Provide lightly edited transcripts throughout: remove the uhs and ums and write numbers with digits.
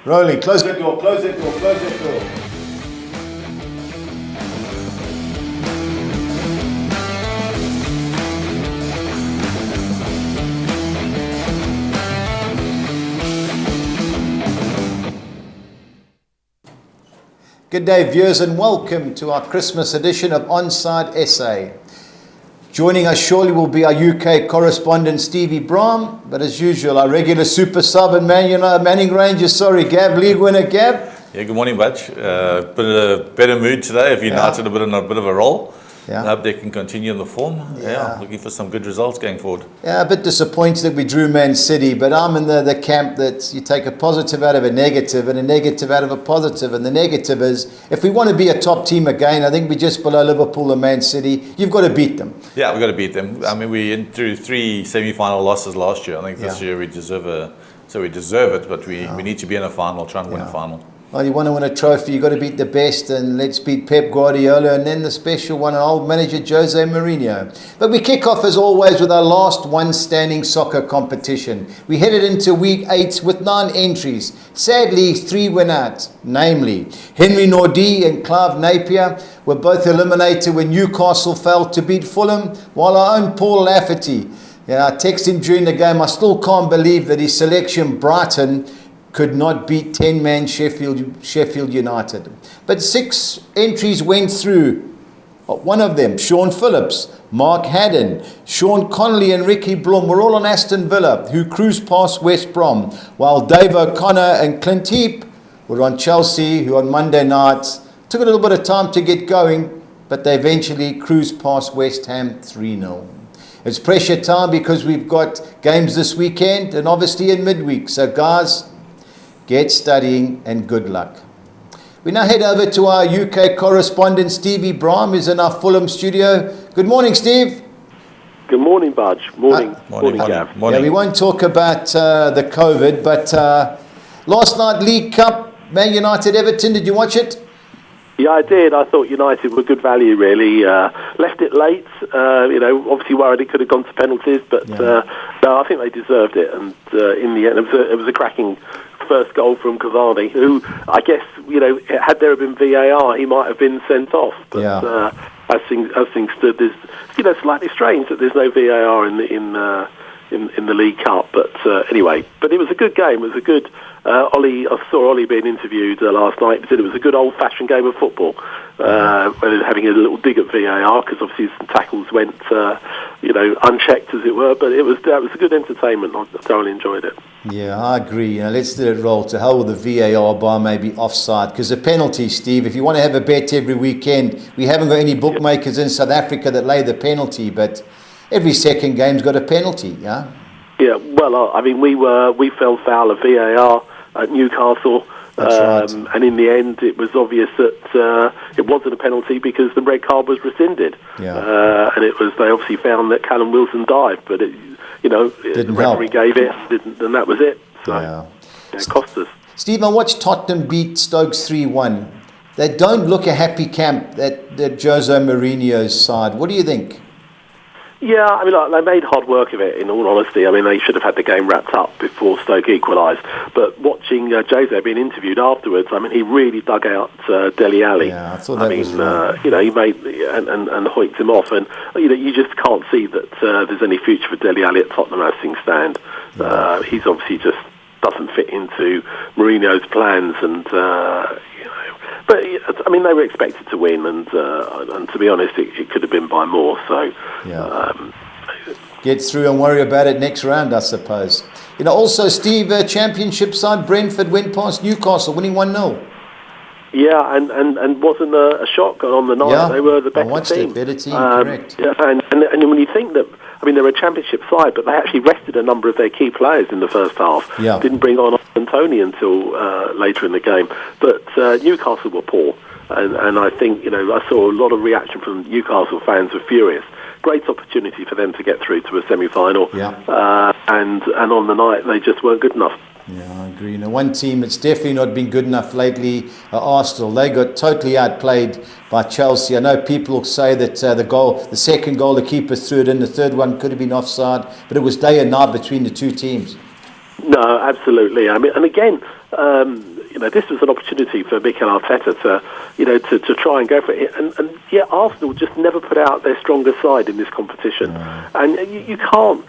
Rolling. Close that door, close that door, close that door. Good day, viewers, and welcome to our Christmas edition of ONSIDESA. Joining us shortly will be our UK correspondent Stevie Brahm, but as usual, our regular super sub and Manning Rangers, Gav, league winner, Gav. Yeah, good morning, Budge. Bit of a better mood today. Have United a bit of a roll. Yeah. I hope they can continue in the form. Yeah, looking for some good results going forward. Yeah, a bit disappointed that we drew Man City, but I'm in the camp that you take a positive out of a negative and a negative out of a positive. And the negative is, if we want to be a top team again, I think we're just below Liverpool and Man City. You've got to beat them. Yeah, we've got to beat them. I mean, we went through 3 semi-final losses last year. I think this year we deserve it, but we need to be in a final, try and win a final. Well, you want to win a trophy, you've got to beat the best, and let's beat Pep Guardiola, and then the special one, old manager Jose Mourinho. But we kick off, as always, with our last one standing soccer competition. We headed into week 8 with 9 entries. Sadly, 3 went out, namely Henry Nordi and Clive Napier were both eliminated when Newcastle failed to beat Fulham, while our own Paul Lafferty, I texted him during the game, I still can't believe that his selection, Brighton, could not beat 10-man Sheffield United. But 6 entries went through. One of them, Sean Phillips, Mark Haddon, Sean Connolly and Ricky Blum were all on Aston Villa, who cruised past West Brom, while Dave O'Connor and Clint Heap were on Chelsea, who on Monday nights took a little bit of time to get going, but they eventually cruised past West Ham 3-0. It's pressure time because we've got games this weekend and obviously in midweek. So guys, get studying and good luck. We now head over to our UK correspondent Stevie Brahm, who's in our Fulham studio. Good morning, Steve. Good morning, Budge. Morning, Gav. Yeah, we won't talk about the COVID, but last night League Cup, Man United Everton. Did you watch it? Yeah, I did. I thought United were good value, really. Left it late. Obviously worried it could have gone to penalties, but no, I think they deserved it. And in the end, it was a cracking first goal from Cavani, who I guess had there been VAR, he might have been sent off. But as things stood, there's slightly strange that there's no VAR in the League Cup. But anyway, but it was a good game. It was a good. I saw Ollie being interviewed last night. He said it was a good old-fashioned game of football. Having a little dig at VAR because obviously some tackles went, unchecked as it were. But it was a good entertainment. I thoroughly enjoyed it. Yeah, I agree. Let's let it roll. To hell with the VAR bar, maybe offside. Because the penalty, Steve, if you want to have a bet every weekend, we haven't got any bookmakers in South Africa that lay the penalty, but every second game's got a penalty, yeah? Yeah, well, I mean, we fell foul of VAR at Newcastle, right. And in the end, it was obvious that it wasn't a penalty because the red card was rescinded. Yeah. And they obviously found that Callum Wilson dived, but the referee gave it, and that was it. So it cost us. Steve, I watched Tottenham beat Stoke 3-1. They don't look a happy camp, that Jose Mourinho's side. What do you think? Yeah, I mean, they made hard work of it, in all honesty. I mean, they should have had the game wrapped up before Stoke equalised. But watching Jose being interviewed afterwards, I mean, he really dug out Dele Alli. Yeah, I thought that was right. He made and hoiked him off. And, you just can't see that there's any future for Dele Alli at Tottenham as things stand. Yeah. He's obviously just doesn't fit into Mourinho's plans and, But I mean, they were expected to win, and to be honest, it could have been by more. So, get through and worry about it next round, I suppose. Also, Steve, Championship side Brentford went past Newcastle, winning 1-0. Yeah, and wasn't a shock on the night. They were the better team. Better team, correct. Yeah, and when you think that, I mean, they're a Championship side, but they actually rested a number of their key players in the first half. Yeah. Didn't bring on Tony until later in the game. But Newcastle were poor, and I think I saw a lot of reaction from Newcastle fans were furious. Great opportunity for them to get through to a semi-final. Yeah. And on the night they just weren't good enough. Yeah, I agree. One team that's definitely not been good enough lately, Arsenal. They got totally outplayed by Chelsea. I know people say that the second goal, the keeper threw it in. The third one could have been offside, but it was day and night between the two teams. No, absolutely. I mean, and again, this was an opportunity for Mikel Arteta to try and go for it. And yet Arsenal just never put out their strongest side in this competition. And you can't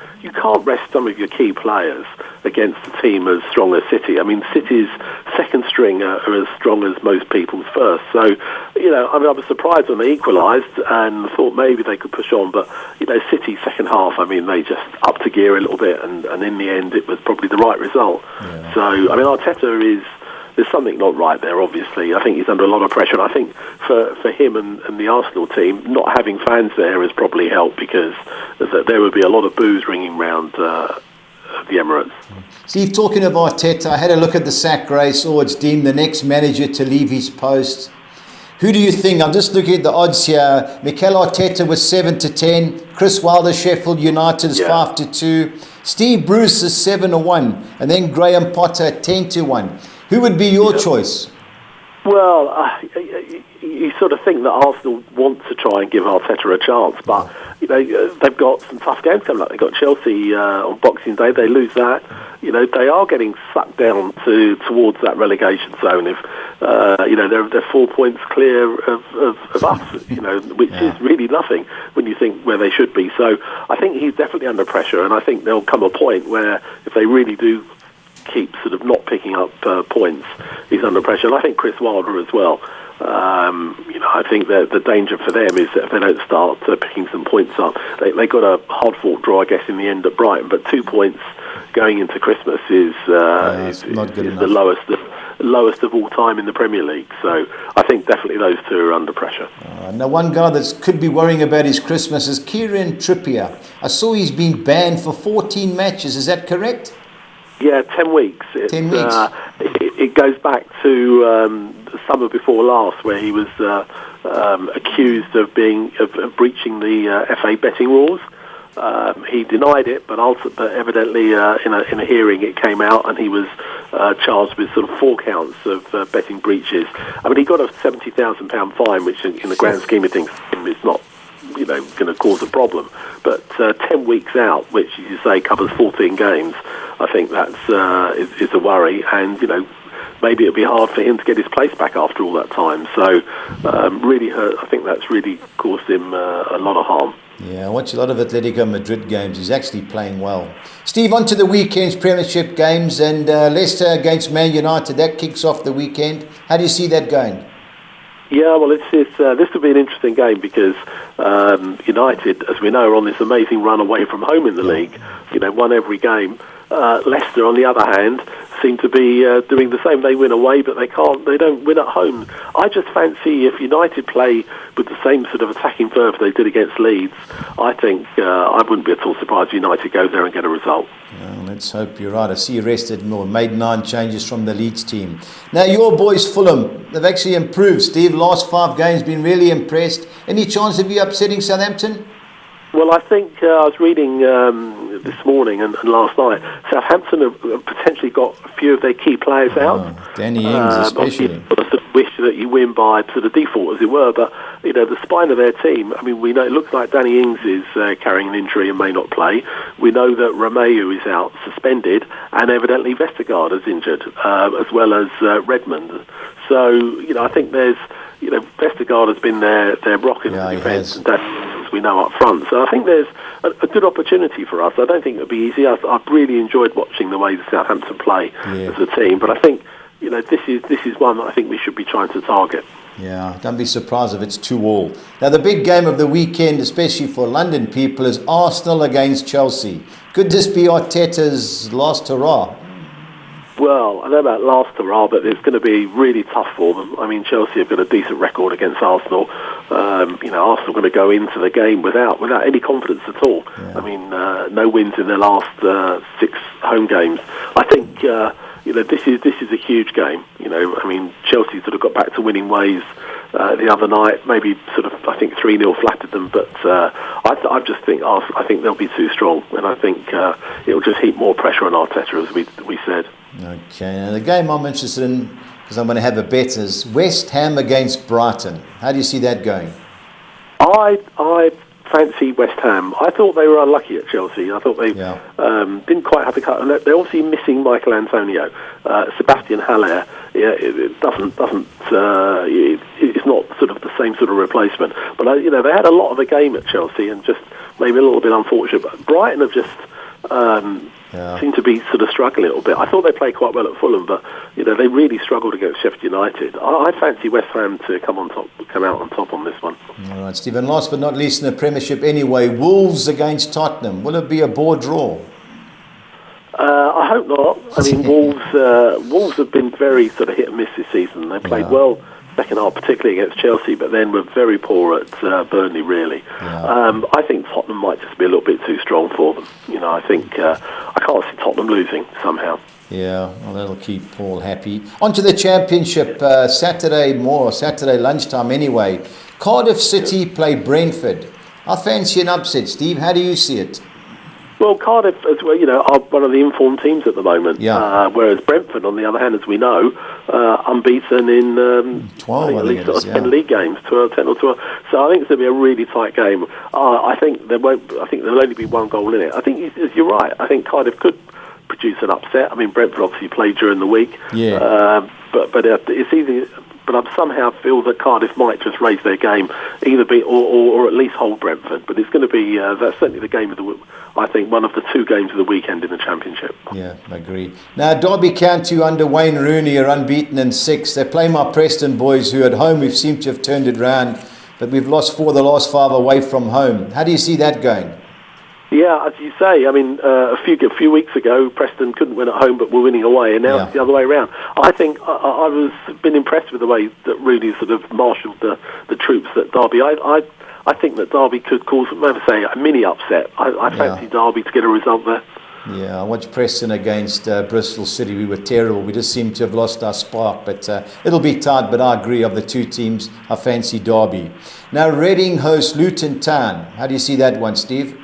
rest some of your key players against a team as strong as City. I mean, City's second string are as strong as most people's first. So, I was surprised when they equalised and thought maybe they could push on. But, City second half, they just upped the gear a little bit. And in the end, it was probably the right result. Yeah. So, Arteta there's something not right there, obviously. I think he's under a lot of pressure. And I think for him and the Arsenal team, not having fans there has probably helped, because there would be a lot of boos ringing round the Emirates. Steve, talking of Arteta, I had a look at the sack race. It's deemed the next manager to leave his post. Who do you think? I'm just looking at the odds here. Mikel Arteta was 7-10. Chris Wilder, Sheffield United is 5-2. Steve Bruce is 7-1. And then Graham Potter 10-1. Who would be your choice? Well, you sort of think that Arsenal want to try and give Arteta a chance, but they've got some tough games coming up. They've got Chelsea on Boxing Day. They lose that. They are getting sucked down towards that relegation zone. If they're 4 points clear of us, which is really nothing when you think where they should be. So I think he's definitely under pressure, and I think there'll come a point where if they really do keep sort of not picking up points, he's under pressure. And I think Chris Wilder as well. I think that the danger for them is that if they don't start picking some points up, they got a hard-fought draw, I guess, in the end at Brighton. But 2 points going into Christmas is not good enough. The lowest of all time in the Premier League. So I think definitely those two are under pressure. Now, one guy that could be worrying about his Christmas is Kieran Trippier. I saw he's been banned for 14 matches. Is that correct? Yeah, 10 weeks. 10 weeks. It goes back to the summer before last, where he was accused of breaching the FA betting rules. He denied it, but evidently in a hearing it came out, and he was charged with sort of 4 counts of betting breaches. He got a £70,000 fine, which in the grand scheme of things is not going to cause a problem. But 10 weeks out, which, as you say, covers 14 games, I think that's is a worry. And, maybe it'll be hard for him to get his place back after all that time. So, really hurt. I think that's really caused him a lot of harm. Yeah, I watch a lot of Atletico Madrid games. He's actually playing well. Steve, on to the weekend's Premiership games, and Leicester against Man United. That kicks off the weekend. How do you see that going? Yeah, well, this will be an interesting game, because United, as we know, are on this amazing run away from home in the league. Won every game. Leicester, on the other hand, seem to be doing the same. They win away, but they don't win at home. I just fancy if United play with the same sort of attacking verve they did against Leeds, I think I wouldn't be at all surprised if United go there and get a result. Well, let's hope you're right. I see you rested more, made 9 changes from the Leeds team. Now, your boys Fulham, they've actually improved, Steve. Last 5 games, been really impressed. Any chance of you upsetting Southampton? Well, I think I was reading this morning and last night, Southampton have potentially got a few of their key players out. Danny Ings especially. I sort of wish that you win by sort of default, as it were, but the spine of their team, we know it looks like Danny Ings is carrying an injury and may not play. We know that Romeu is out suspended, and evidently Vestergaard is injured, as well as Redmond. So, I think there's, Vestergaard has been their rock in the defence, and as we know up front. So I think there's a good opportunity for us. I don't think it'll be easy. I've really enjoyed watching the way the Southampton play as a team, but I think this is one that I think we should be trying to target. Yeah, don't be surprised if it's 2-2. Now, the big game of the weekend, especially for London people, is Arsenal against Chelsea. Could this be Arteta's last hurrah? Well, I don't know about last hurrah, but it's going to be really tough for them. Chelsea have got a decent record against Arsenal. Arsenal are going to go into the game without any confidence at all. Yeah. No wins in their last 6 home games. I think this is a huge game. Chelsea sort of got back to winning ways the other night. Maybe sort of, I think 3-0 flattered them, but I just think I think they'll be too strong, and I think it'll just heap more pressure on Arteta, as we said. Okay, now the game I'm interested in, because I'm going to have a bet, is West Ham against Brighton. How do you see that going? I fancy West Ham. I thought they were unlucky at Chelsea. I thought they didn't quite have the cut. They're obviously missing Michael Antonio. Sebastian Sebastian Haller, it doesn't. It's not sort of the same sort of replacement. But they had a lot of a game at Chelsea, and just maybe a little bit unfortunate. But Brighton have just seem to be sort of struggling a little bit. I thought they played quite well at Fulham, but they really struggled against Sheffield United. I fancy West Ham to come out on top on this one. All right, Stephen. Last but not least in the Premiership, anyway, Wolves against Tottenham. Will it be a bore draw? I hope not. I mean, Wolves have been very sort of hit and miss this season. They played well second half, particularly against Chelsea, but then were very poor at Burnley, really. I think Tottenham might just be a little bit too strong for them. I think I can't see Tottenham losing somehow. Yeah, well, that'll keep Paul happy. On to the Championship, Saturday lunchtime anyway. Cardiff City play Brentford. I fancy an upset. Steve, how do you see it? Well, Cardiff, as well, are one of the informed teams at the moment. Whereas Brentford, on the other hand, as we know, unbeaten in 12, I think it is, 10 league games, 10 or 12. So I think it's going to be a really tight game. I think there'll only be one goal in it. I think you're right. I think Cardiff could produce an upset. I mean, Brentford obviously played during the week. But it's easy. But I somehow feel that Cardiff might just raise their game, either be or at least hold Brentford. But it's going to be that's certainly the game of the. I think one of the two games of the weekend in the Championship. Yeah, I agree. Now Derby County under Wayne Rooney are unbeaten in 6. They play my Preston boys, who at home we've seemed to have turned it round, but we've lost 4 of the last 5 away from home. How do you see that going? Yeah, as you say, I mean, a few weeks ago, Preston couldn't win at home, but were winning away, and now it's the other way around. I think I been impressed with the way that Rooney sort of marshalled the troops at Derby. I think that Derby could cause, say, a mini upset. I fancy Derby to get a result there. Yeah, I watched Preston against Bristol City. We were terrible. We just seemed to have lost our spark. But it'll be tight, but I agree, of the two teams, I fancy Derby. Now, Reading hosts Luton Town. How do you see that one, Steve?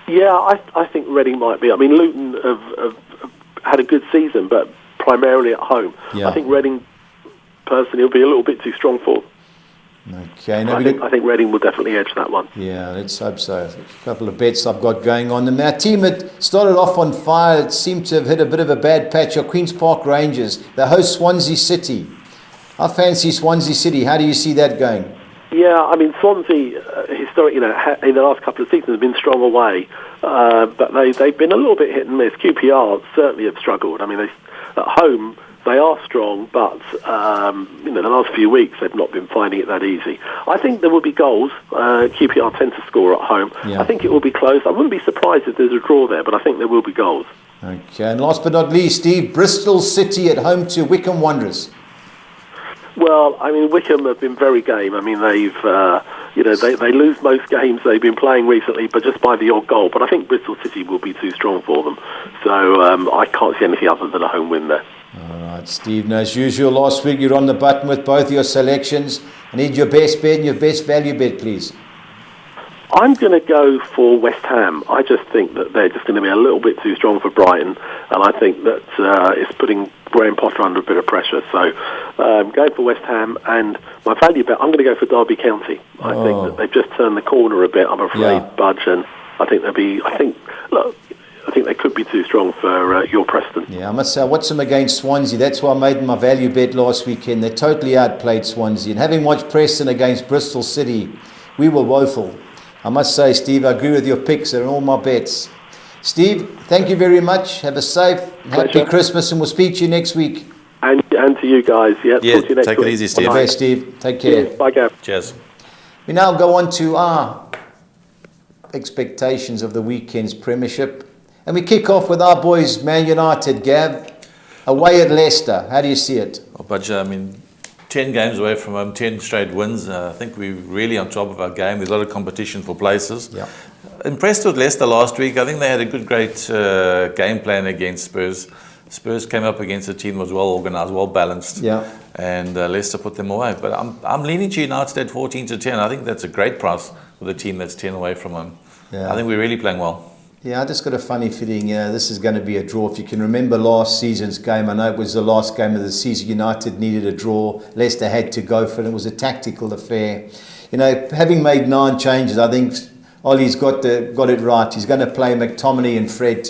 Yeah, I think Reading might be. I mean, Luton have had a good season, but primarily at home. I think Reading, personally, will be a little bit too strong for them. Okay, I think Reading will definitely edge that one. Yeah, let's hope so. A couple of bets I've got going on. And our team that started off on fire, it seemed to have hit a bit of a bad patch, are Queen's Park Rangers. They host Swansea City. I fancy Swansea City. How do you see that going? Yeah, I mean, Swansea, historically, in the last couple of seasons have been strong away, but they've been a little bit hit and miss. QPR certainly have struggled. I mean, at home, they are strong, but the last few weeks they've not been finding it that easy. I think there will be goals. QPR tend to score at home. I think it will be close. I wouldn't be surprised if there's a draw there, but I think there will be goals. Okay, and last but not least, Steve, Bristol City at home to Wycombe Wanderers. Well, I mean, Wycombe have been very game. I mean, they've, they lose most games they've been playing recently, but just by the odd goal. But I think Bristol City will be too strong for them. So I can't see anything other than a home win there. All right, Steve. Now, as usual, last week you're on the button with both your selections. I need your best bet and your best value bet, please. I'm going to go for West Ham. I just think that they're just going to be a little bit too strong for Brighton, and I think that it's putting Graham Potter under a bit of pressure. So going for West Ham, and my value bet, I'm going to go for Derby County. I think that they've just turned the corner a bit, I'm afraid, Budge, and I think they could be too strong for your Preston. Yeah, I must say, I watched them against Swansea. That's why I made my value bet last weekend. They totally outplayed Swansea. And having watched Preston against Bristol City, we were woeful. I must say, Steve, I agree with your picks. They're all my bets. Steve, thank you very much. Have a safe, happy Christmas, and we'll speak to you next week. And to you guys. Yeah, talk to you next take week. It easy, Steve. Okay, Steve. Take care. Cheers. Bye, Gav. Cheers. We now go on to our expectations of the weekend's Premiership. And we kick off with our boys, Man United, Gav, away at Leicester. How do you see it? Well, Budge, I mean, 10 games away from home, 10 straight wins. I think we're really on top of our game. There's a lot of competition for places. Yeah. Impressed with Leicester last week. I think they had a great game plan against Spurs. Spurs came up against a team that was well organised, well balanced. Yeah. And Leicester put them away. But I'm leaning to United at 14-10. I think that's a great price with a team that's 10 away from home. Yeah. I think we're really playing well. Yeah, I just got a funny feeling this is going to be a draw. If you can remember last season's game, I know it was the last game of the season. United needed a draw. Leicester had to go for it. It was a tactical affair. You know, having made 9 changes, I think Ollie's got it right. He's going to play McTominay and Fred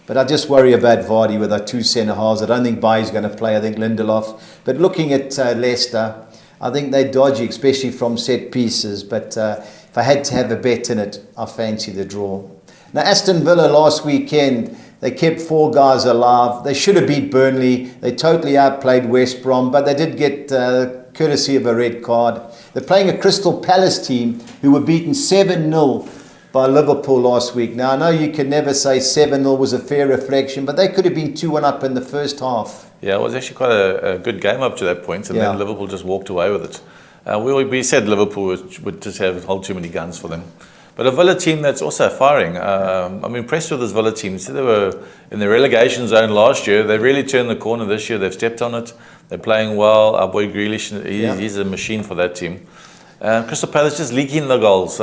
But I just worry about Vardy with our two centre-halves. I don't think Baye's going to play. I think Lindelof. But looking at Leicester, I think they're dodgy, especially from set pieces. But if I had to have a bet in it, I fancy the draw. Now, Aston Villa last weekend, they kept 4 guys alive. They should have beat Burnley. They totally outplayed West Brom, but they did get courtesy of a red card. They're playing a Crystal Palace team who were beaten 7-0 by Liverpool last week. Now, I know you can never say 7-0 was a fair reflection, but they could have been 2-1 up in the first half. Yeah, it was actually quite a good game up to that point, and then Liverpool just walked away with it. We said Liverpool would just hold too many guns for them. But a Villa team that's also firing. I'm impressed with this Villa team. So they were in the relegation zone last year. They really turned the corner this year. They've stepped on it. They're playing well. Our boy Grealish, he's a machine for that team. Crystal Palace just leaking the goals.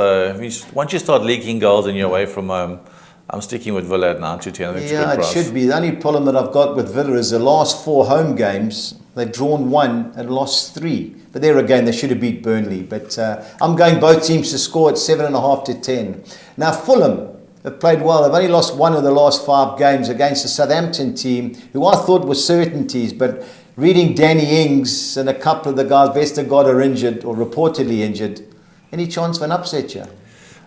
Once you start leaking goals and you're away from home, I'm sticking with Villa at 9-10. I think it's a good price. It should be. The only problem that I've got with Villa is the last 4 home games, they've drawn 1 and lost 3. But there again, they should have beat Burnley. But I'm going both teams to score at 7.5 to 10. Now, Fulham have played well. They've only lost 1 of the last 5 games against the Southampton team, who I thought were certainties. But reading Danny Ings and a couple of the guys, Vestergaard are injured or reportedly injured. Any chance of an upset here?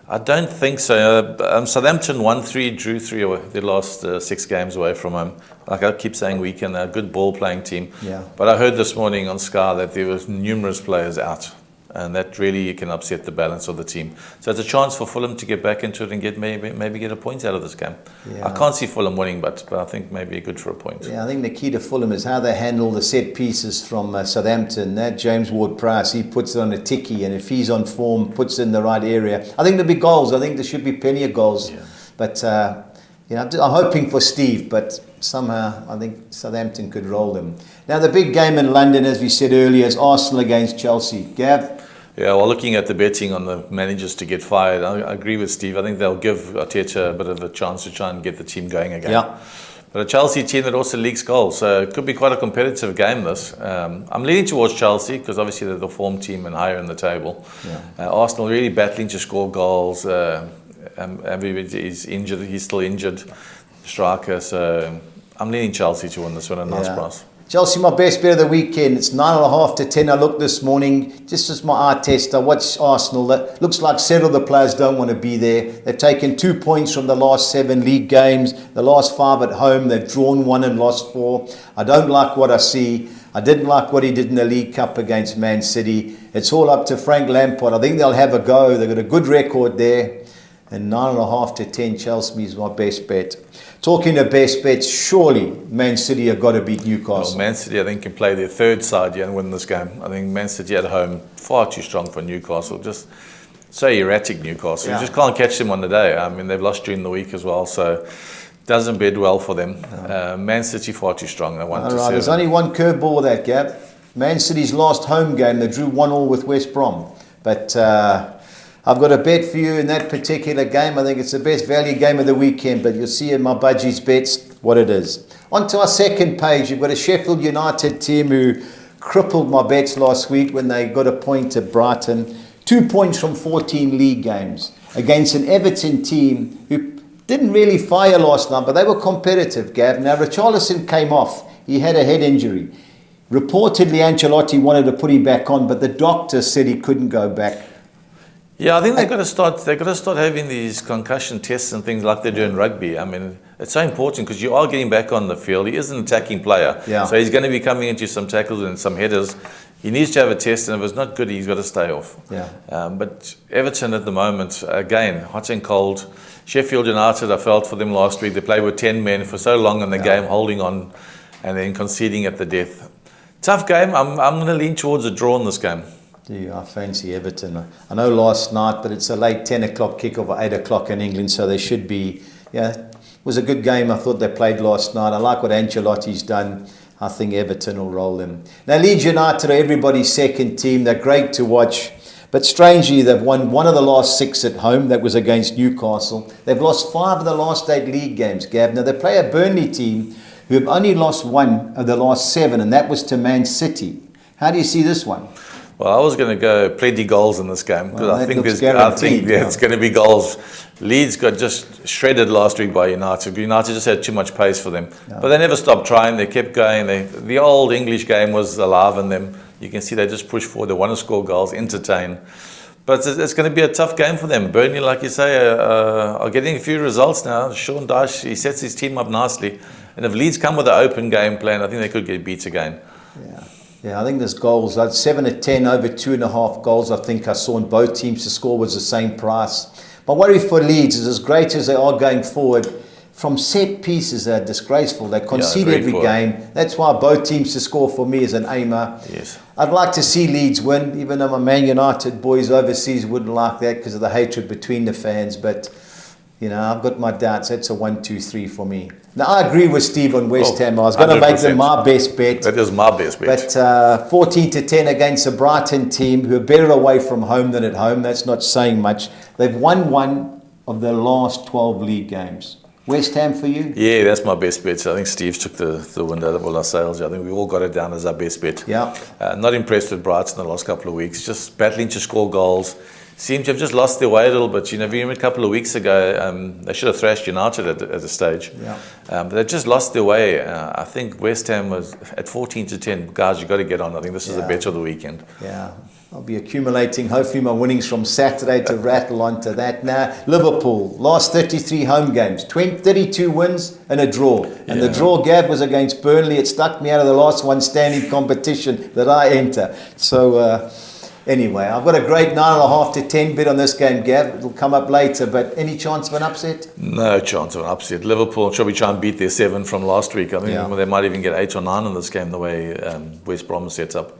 I don't think so. Southampton won 3, drew 3 away. They lost 6 games away from home. Like I keep saying, weekend, a good ball-playing team. Yeah. But I heard this morning on Sky that there was numerous players out, and that really can upset the balance of the team. So it's a chance for Fulham to get back into it and get maybe get a point out of this game. Yeah. I can't see Fulham winning, but I think maybe good for a point. Yeah, I think the key to Fulham is how they handle the set pieces from Southampton. That James Ward-Prowse, he puts it on a ticky, and if he's on form, puts it in the right area. I think there'll be goals. I think there should be plenty of goals. Yeah. But I'm hoping for Steve, but somehow I think Southampton could roll them. Now, the big game in London, as we said earlier, is Arsenal against Chelsea. Gav? Yeah, well, looking at the betting on the managers to get fired, I agree with Steve. I think they'll give Arteta a bit of a chance to try and get the team going again. Yeah. But a Chelsea team that also leaks goals, so it could be quite a competitive game, this. I'm leaning towards Chelsea because obviously they're the form team and higher in the table. Yeah. Arsenal really battling to score goals. He's injured. He's still injured, striker. So I'm leaning Chelsea to win this one at a nice price. Chelsea, my best bet of the weekend. It's 9.5 to 10. I looked this morning, just as my eye test. I watched Arsenal. That looks like several of the players don't want to be there. They've taken 2 points from the last 7 league games. The last 5 at home, they've drawn 1 and lost 4. I don't like what I see. I didn't like what he did in the League Cup against Man City. It's all up to Frank Lampard. I think they'll have a go. They've got a good record there. And 9.5 to 10, Chelsea is my best bet. Talking of best bets, surely Man City have got to beat Newcastle. Well, Man City, I think, can play their third side and win this game. I think Man City at home, far too strong for Newcastle. Just so erratic, Newcastle. You just can't catch them on the day. I mean, they've lost during the week as well, so doesn't bid well for them. No. Man City, far too strong. There's only one curveball with that, Gab. Man City's last home game, they drew 1-1 with West Brom. But I've got a bet for you in that particular game. I think it's the best value game of the weekend, but you'll see in my Budgies Bets what it is. On to our second page, you've got a Sheffield United team who crippled my bets last week when they got a point at Brighton. 2 points from 14 league games against an Everton team who didn't really fire last night, but they were competitive, Gav. Now, Richarlison came off. He had a head injury. Reportedly, Ancelotti wanted to put him back on, but the doctor said he couldn't go back. Yeah, I think they've got to start having these concussion tests and things like they do in rugby. I mean, it's so important because you are getting back on the field. He is an attacking player, so he's going to be coming into some tackles and some headers. He needs to have a test, and if it's not good, he's got to stay off. But Everton at the moment, again, hot and cold. Sheffield United, I felt for them last week. They played with 10 men for so long in the game, holding on and then conceding at the death. Tough game. I'm going to lean towards a draw in this game. I fancy Everton. I know last night, but it's a late 10 o'clock kickoff or 8 o'clock in England, so they should be. It was a good game. I thought they played last night. I like what Ancelotti's done. I think Everton will roll them. Now, Leeds United are everybody's second team. They're great to watch. But strangely, they've won 1 of the last 6 at home. That was against Newcastle. They've lost 5 of the last 8 league games, Gav. Now, they play a Burnley team who have only lost 1 of the last 7, and that was to Man City. How do you see this one? Well, I was going to go plenty goals in this game because I think it's going to be goals. Leeds got just shredded last week by United. United just had too much pace for them, but they never stopped trying. They kept going. The old English game was alive in them. You can see they just push forward. They want to score goals, entertain. But it's going to be a tough game for them. Burnley, like you say, are getting a few results now. Sean Dyche, he sets his team up nicely. And if Leeds come with an open game plan, I think they could get beat again. Yeah, I think there's goals. Like 7 of 10, over 2.5 goals. I think I saw in both teams to score was the same price. My worry for Leeds is as great as they are going forward, from set pieces they're disgraceful. They concede every game. That's why both teams to score for me is an aimer. Yes. I'd like to see Leeds win, even though my Man United boys overseas wouldn't like that because of the hatred between the fans. But, you know, I've got my doubts. That's a 1-2-3 for me. Now, I agree with Steve on West Ham. I was going to make them my best bet. That is my best bet. But 14-10 against a Brighton team who are better away from home than at home. That's not saying much. They've won 1 of their last 12 league games. West Ham for you? Yeah, that's my best bet. So I think Steve took the wind out of all our sails. I think we all got it down as our best bet. Yeah. Not impressed with Brighton the last couple of weeks. Just battling to score goals. Seem to have just lost their way a little bit. You know, if you remember a couple of weeks ago, they should have thrashed United at a stage. Yeah. But they just lost their way. I think West Ham was at 14-10. Guys, you've got to get on. I think this is the bet of the weekend. Yeah. I'll be accumulating, hopefully, my winnings from Saturday to rattle onto that. Now, Liverpool, last 33 home games, 32 wins and a draw. And the draw, Gav, was against Burnley. It stuck me out of the last one standing competition that I enter. So, anyway, I've got a great 9.5 to 10 bid on this game, Gav. It'll come up later, but any chance of an upset? No chance of an upset. Liverpool should be trying to beat their 7 from last week. I think they might even get 8 or 9 in this game, the way West Brom sets up.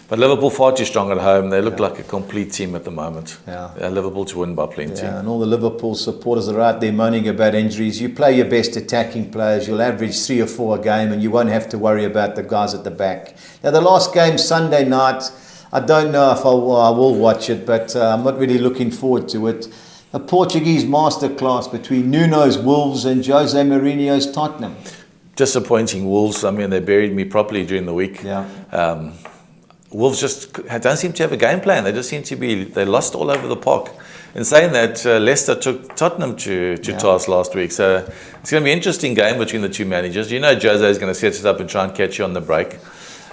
But Liverpool far too strong at home. They look like a complete team at the moment. Liverpool to win by plenty. Yeah, and all the Liverpool supporters are out there moaning about injuries. You play your best attacking players, you'll average 3 or 4 a game, and you won't have to worry about the guys at the back. Now, the last game, Sunday night, I don't know if I will watch it, but I'm not really looking forward to it. A Portuguese masterclass between Nuno's Wolves and Jose Mourinho's Tottenham. Disappointing Wolves. I mean, they buried me properly during the week. Wolves just don't seem to have a game plan. They just seem to be, they lost all over the park. In saying that, Leicester took Tottenham to task last week. So it's going to be an interesting game between the two managers. You know Jose is going to set it up and try and catch you on the break.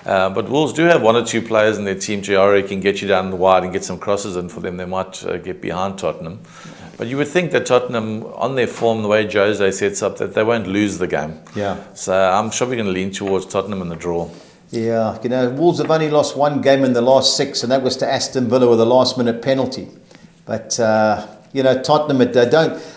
But Wolves do have 1 or 2 players in their team. Giroud can get you down the wide and get some crosses in for them. They might get behind Tottenham. But you would think that Tottenham, on their form, the way Jose sets up, that they won't lose the game. So I'm sure we're going to lean towards Tottenham in the draw. Yeah, you know, Wolves have only lost 1 game in the last 6, and that was to Aston Villa with a last-minute penalty. But, you know, Tottenham,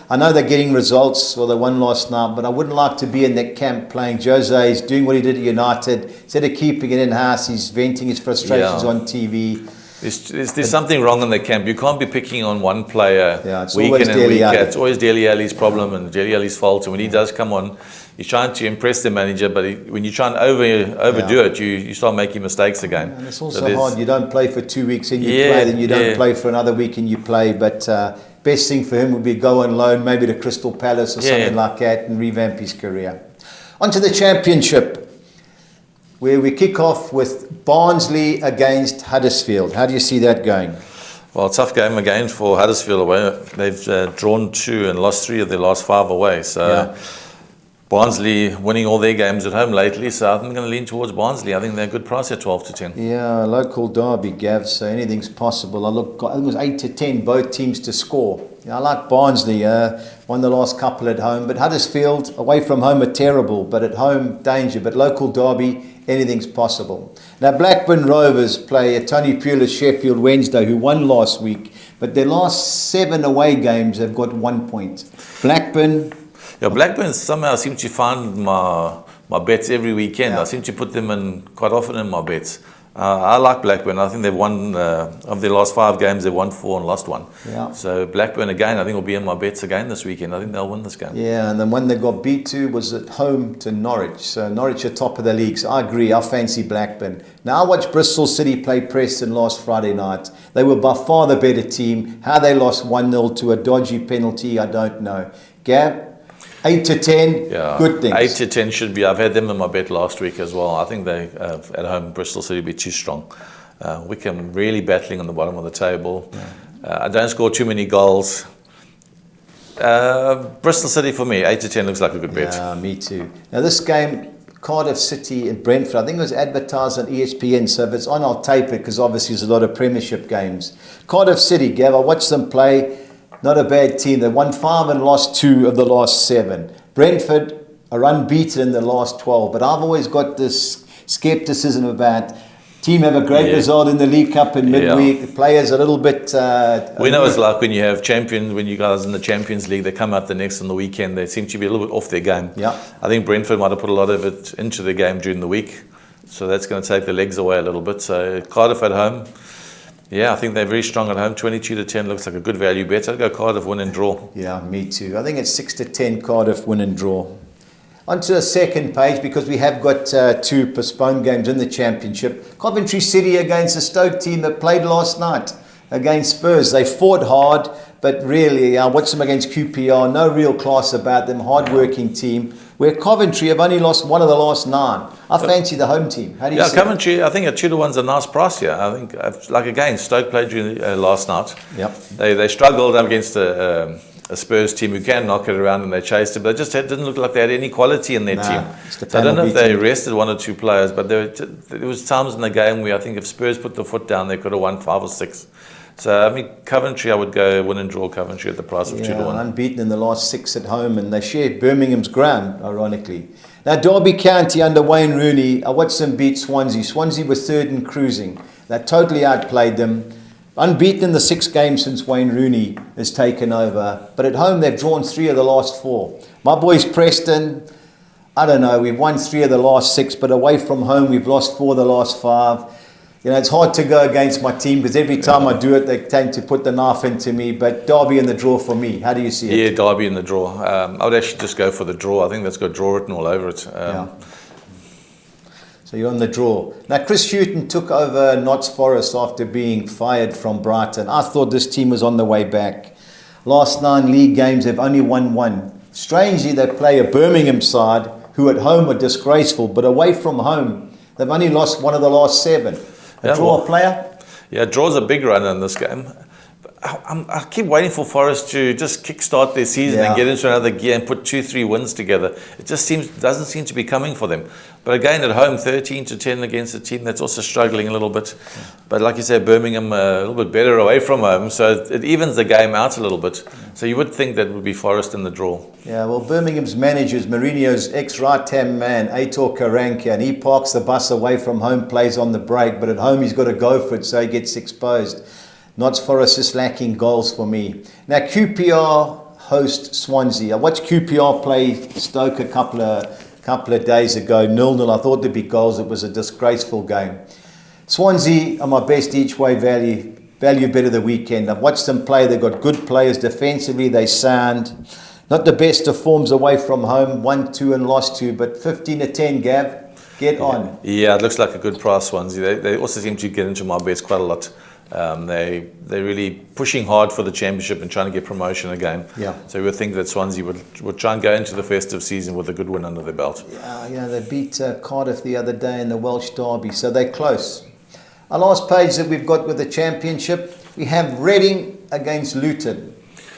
I know they're getting results, well, they won last night, but I wouldn't like to be in that camp playing. Jose is doing what he did at United. Instead of keeping it in-house, he's venting his frustrations on TV. There's something wrong in the camp. You can't be picking on one player week in and week out. It's always Dele Alli's problem and Dele Alli's fault. And when he does come on, he's trying to impress the manager, but when you try and overdo it, you start making mistakes again. And it's also hard. You don't play for 2 weeks and you play, then you don't play for another week and you play. But best thing for him would be go on loan, maybe to Crystal Palace or something like that, and revamp his career. On to the Championship, where we kick off with Barnsley against Huddersfield. How do you see that going? Well, tough game again for Huddersfield away. They've drawn 2 and lost 3 of their last 5 away. So Barnsley winning all their games at home lately. So I think I'm going to lean towards Barnsley. I think they're a good price at 12 to 10. Yeah, local derby, Gav, so anything's possible. I think it was 8 to 10, both teams to score. I like Barnsley, won the last couple at home. But Huddersfield, away from home, are terrible. But at home, danger. But local derby, anything's possible. Now, Blackburn Rovers play at Tony Pulis Sheffield Wednesday, who won last week. But their last 7 away games have got 1 point. Blackburn somehow seem to find my bets every weekend. I seem to put them in quite often in my bets. I like Blackburn. I think they've won, of their last 5 games, they've won 4 and lost 1. So Blackburn again, I think will be in my bets again this weekend. I think they'll win this game. Yeah, and the one they got beat to was at home to Norwich. So Norwich are top of the league. So I agree, I fancy Blackburn. Now I watched Bristol City play Preston last Friday night. They were by far the better team. How they lost 1-0 to a dodgy penalty, I don't know. Gab? 8 to 10, good things. 8 to 10 should be. I've had them in my bet last week as well. I think they, at home, Bristol City will be too strong. Wickham really battling on the bottom of the table. I don't score too many goals. Bristol City for me, 8 to 10 looks like a good bet. Yeah, me too. Now this game, Cardiff City and Brentford, I think it was advertised on ESPN, so if it's on, I'll tape it, because obviously there's a lot of Premiership games. Cardiff City, Gav, I watched them play. Not a bad team. They won 5 and lost 2 of the last 7. Brentford are unbeaten in the last 12, but I've always got this scepticism about team have a great result in the League Cup in midweek. The players a little bit... we know it's like when you have champions, when you guys in the Champions League, they come out the next on the weekend, they seem to be a little bit off their game. Yeah. I think Brentford might have put a lot of it into the game during the week, so that's going to take the legs away a little bit. So Cardiff at home, I think they're very strong at home. 22 to 10 looks like a good value bet. I'd go Cardiff win and draw. Yeah, me too. I think it's 6 to 10 Cardiff win and draw. On to the second page, because we have got 2 postponed games in the Championship. Coventry City against the Stoke team that played last night against Spurs. They fought hard, but really, I watched them against QPR. No real class about them. Hard-working team. Where Coventry have only lost 1 of the last 9. I fancy the home team. How do you see Coventry, I think a 2 to 1's a nice price here. I think, like again, Stoke played during last night. Yep. They struggled against a Spurs team who can knock it around, and they chased it, but it just didn't look like they had any quality in their team. So I don't know if they rested 1 or 2 players, but there was times in the game where I think if Spurs put the foot down, they could have won 5 or 6. So, I mean, Coventry, I would go win and draw Coventry at the price of 2 to 1. Unbeaten in the last 6 at home, and they share Birmingham's ground, ironically. Now, Derby County under Wayne Rooney, I watched them beat Swansea. Swansea were 3rd in cruising. They totally outplayed them. Unbeaten in the 6 games since Wayne Rooney has taken over. But at home, they've drawn 3 of the last 4. My boys Preston, I don't know, we've won 3 of the last 6, but away from home, we've lost 4 of the last 5. You know, it's hard to go against my team, because every time I do it, they tend to put the knife into me. But Derby in the draw for me. How do you see it? Yeah, Derby in the draw. I would actually just go for the draw. I think that's got draw written all over it. So you're on the draw. Now, Chris Hughton took over Notts Forest after being fired from Brighton. I thought this team was on the way back. Last 9 league games, they've only won 1. Strangely, they play a Birmingham side who at home are disgraceful, but away from home, they've only lost 1 of the last 7. Draw a player? Yeah, draw's a big runner in this game. I keep waiting for Forest to just kickstart their season and get into another gear and put 2-3 wins together. It just doesn't seem to be coming for them. But again, at home, 13 to 10 against a team that's also struggling a little bit. But like you said, Birmingham a little bit better away from home, so it evens the game out a little bit. So you would think that would be Forest in the draw. Yeah, well, Birmingham's manager's Mourinho's ex-right-hand man, Aitor Karanka, and he parks the bus away from home, plays on the break, but at home he's got to go for it, so he gets exposed. Notts Forest is lacking goals for me. Now, QPR host Swansea. I watched QPR play Stoke a couple of days ago, 0-0. I thought there'd be goals. It was a disgraceful game. Swansea are my best each way value bet of the weekend. I've watched them play. They've got good players defensively. They sound. Not the best of forms away from home. 1-2 and lost 2, but 15 to 10, Gav. Get on. Yeah, it looks like a good price, Swansea. They also seem to get into my bets quite a lot. They're really pushing hard for the Championship and trying to get promotion again. Yeah. So we would think that Swansea would try and go into the festive season with a good win under their belt. Yeah, they beat Cardiff the other day in the Welsh derby, so they're close. Our last page that we've got with the Championship, we have Reading against Luton.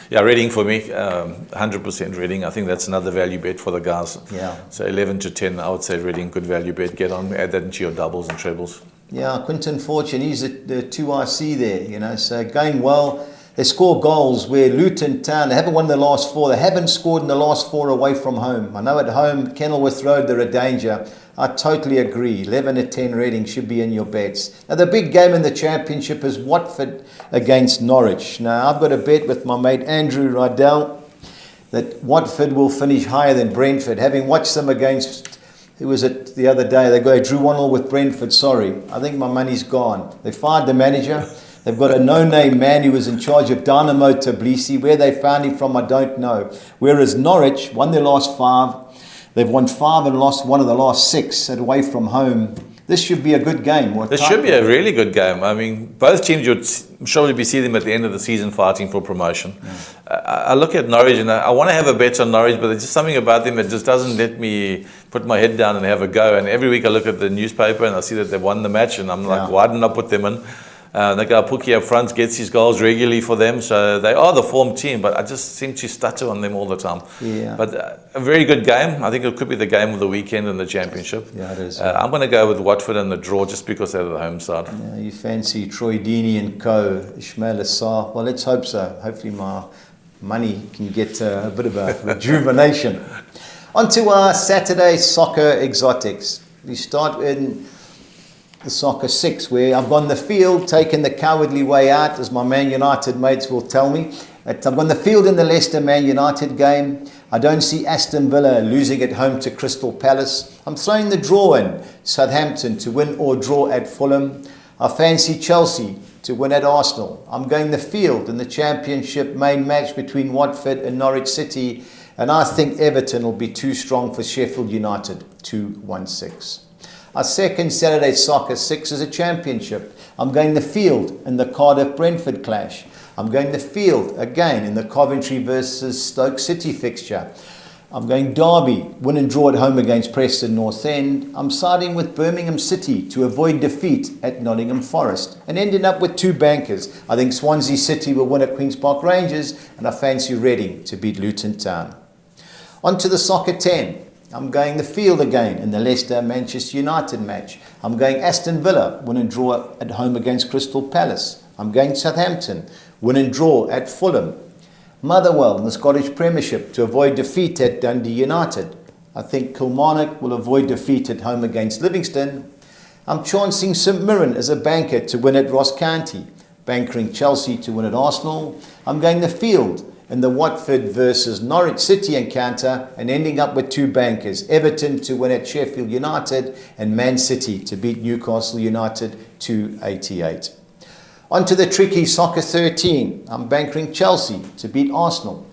Yeah, Reading for me, 100% Reading. I think that's another value bet for the guys. Yeah. So 11 to 10, I would say Reading, good value bet. Get on, add that into your doubles and trebles. Yeah, Quinton Fortune, he's the 2IC there, you know, so going well. They score goals where Luton Town, they haven't won the last 4. They haven't scored in the last 4 away from home. I know at home, Kenilworth Road, they're a danger. I totally agree. 11 to 10 Reading should be in your bets. Now, the big game in the Championship is Watford against Norwich. Now, I've got a bet with my mate Andrew Riddell that Watford will finish higher than Brentford. Having watched them against... Who was it the other day? They drew 1-0 with Brentford. Sorry, I think my money's gone. They fired the manager. They've got a no-name man who was in charge of Dynamo Tbilisi. Where they found him from, I don't know. Whereas Norwich won their last 5. They've won 5 and lost 1 of the last 6 away from home. This should be a good game. This should be a really good game. I mean, both teams would surely see them at the end of the season fighting for promotion. Yeah. I look at Norwich and I want to have a bet on Norwich, but there's just something about them that just doesn't let me put my head down and have a go. And every week I look at the newspaper and I see that they've won the match, and I'm like, why didn't I put them in? The guy Pookie up front gets his goals regularly for them, so they are the form team, but I just seem to stutter on them all the time. Yeah. But a very good game. I think it could be the game of the weekend in the championship. Yeah, it is. I'm going to go with Watford and the draw just because they're the home side. Yeah, you fancy Troy Deeney and co, Ismail Assar. Well, let's hope so. Hopefully my money can get a bit of a rejuvenation. On to our Saturday soccer exotics. We start in the soccer 6, where I've gone the field, taken the cowardly way out, as my Man United mates will tell me. I've gone the field in the Leicester Man United game. I don't see Aston Villa losing at home to Crystal Palace. I'm throwing the draw in, Southampton to win or draw at Fulham. I fancy Chelsea to win at Arsenal. I'm going the field in the Championship main match between Watford and Norwich City, and I think Everton will be too strong for Sheffield United, 2-1-6. Our second Saturday soccer 6 is a championship. I'm going the field in the Cardiff Brentford clash. I'm going the field again in the Coventry versus Stoke City fixture. I'm going Derby, win and draw at home against Preston North End. I'm siding with Birmingham City to avoid defeat at Nottingham Forest, and ending up with 2 bankers. I think Swansea City will win at Queen's Park Rangers, and I fancy Reading to beat Luton Town. On to the soccer 10. I'm going the field again in the Leicester-Manchester United match. I'm going Aston Villa, win and draw at home against Crystal Palace. I'm going Southampton, win and draw at Fulham. Motherwell in the Scottish Premiership to avoid defeat at Dundee United. I think Kilmarnock will avoid defeat at home against Livingston. I'm chancing St Mirren as a banker to win at Ross County. Bankering Chelsea to win at Arsenal. I'm going the field in the Watford versus Norwich City encounter, and ending up with 2 bankers, Everton to win at Sheffield United and Man City to beat Newcastle United 288. On to the tricky soccer 13. I'm bankering Chelsea to beat Arsenal,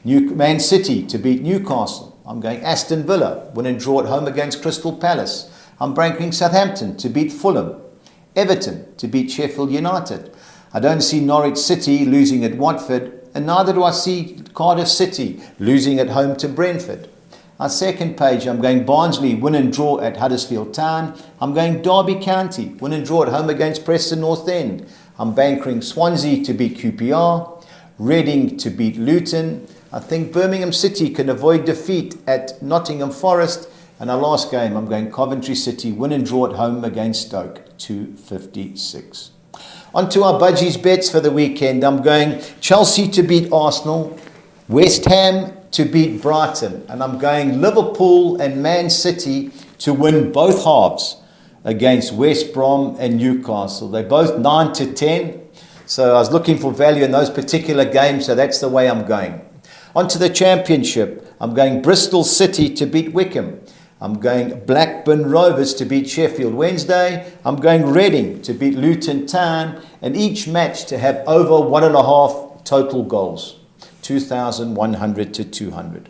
Man City to beat Newcastle. I'm going Aston Villa, win and draw at home against Crystal Palace. I'm bankering Southampton to beat Fulham, Everton to beat Sheffield United. I don't see Norwich City losing at Watford, and neither do I see Cardiff City losing at home to Brentford. Our second page, I'm going Barnsley, win and draw at Huddersfield Town. I'm going Derby County, win and draw at home against Preston North End. I'm bankering Swansea to beat QPR, Reading to beat Luton. I think Birmingham City can avoid defeat at Nottingham Forest. And our last game, I'm going Coventry City, win and draw at home against Stoke, 256. On to our Budgies Bets for the weekend. I'm going Chelsea to beat Arsenal, West Ham to beat Brighton, and I'm going Liverpool and Man City to win both halves against West Brom and Newcastle. They're both 9-10, so I was looking for value in those particular games, so that's the way I'm going. On to the Championship. I'm going Bristol City to beat Wickham. I'm going Blackburn Rovers to beat Sheffield Wednesday. I'm going Reading to beat Luton Town, and each match to have over 1.5 total goals, 2,100 to 200.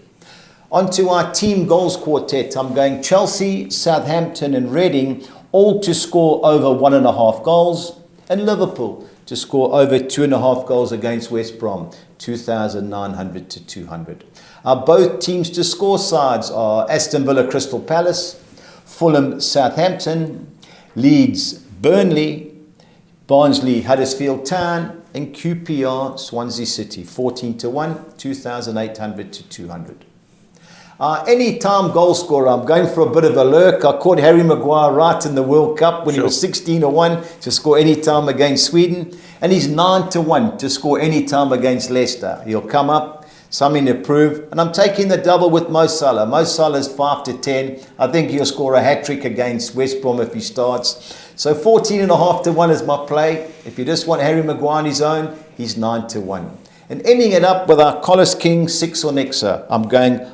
On to our team goals quartet. I'm going Chelsea, Southampton and Reading, all to score over 1.5 goals, and Liverpool to score over 2.5 goals against West Brom, 2,900 to 200. Both teams to score sides are Aston Villa Crystal Palace, Fulham Southampton, Leeds Burnley, Barnsley Huddersfield Town, and QPR Swansea City, 14-1, 2,800 to 200. Any-time goal scorer, I'm going for a bit of a lurk. I caught Harry Maguire right in the World Cup when he was 16-1 to score any-time against Sweden, and he's 9-1 to score any-time against Leicester. He'll come up, something to prove, and I'm taking the double with Mo Salah. Mo Salah's 5-10. I think he'll score a hat-trick against West Brom if he starts. So 14.5-1 is my play. If you just want Harry Maguire on his own, he's 9-1. And ending it up with our Collis King 6 or Nixer, I'm going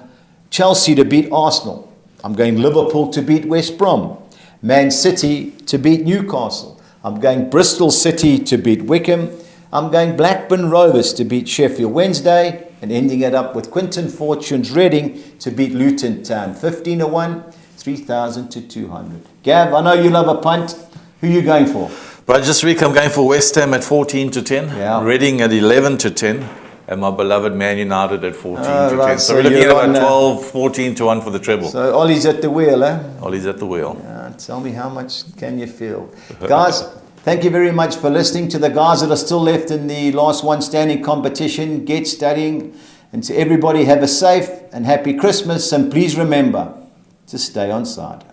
Chelsea to beat Arsenal. I'm going Liverpool to beat West Brom. Man City to beat Newcastle. I'm going Bristol City to beat Wickham. I'm going Blackburn Rovers to beat Sheffield Wednesday. And ending it up with Quinton Fortune's Reading to beat Luton Town, 15-1. It's 3,000 to 200. Gav, I know you love a punt. Who are you going for? But this week I'm going for West Ham at 14 to 10, Reading at 11 to 10, and my beloved Man United at 14 to 10. So we're looking at about 12, 14 to 1 for the treble. So Ollie's at the wheel, eh? Ollie's at the wheel. Tell me how much can you feel. Guys, thank you very much for listening. To the guys that are still left in the last one standing competition, get studying. And to everybody, have a safe and happy Christmas. And please remember to stay on side.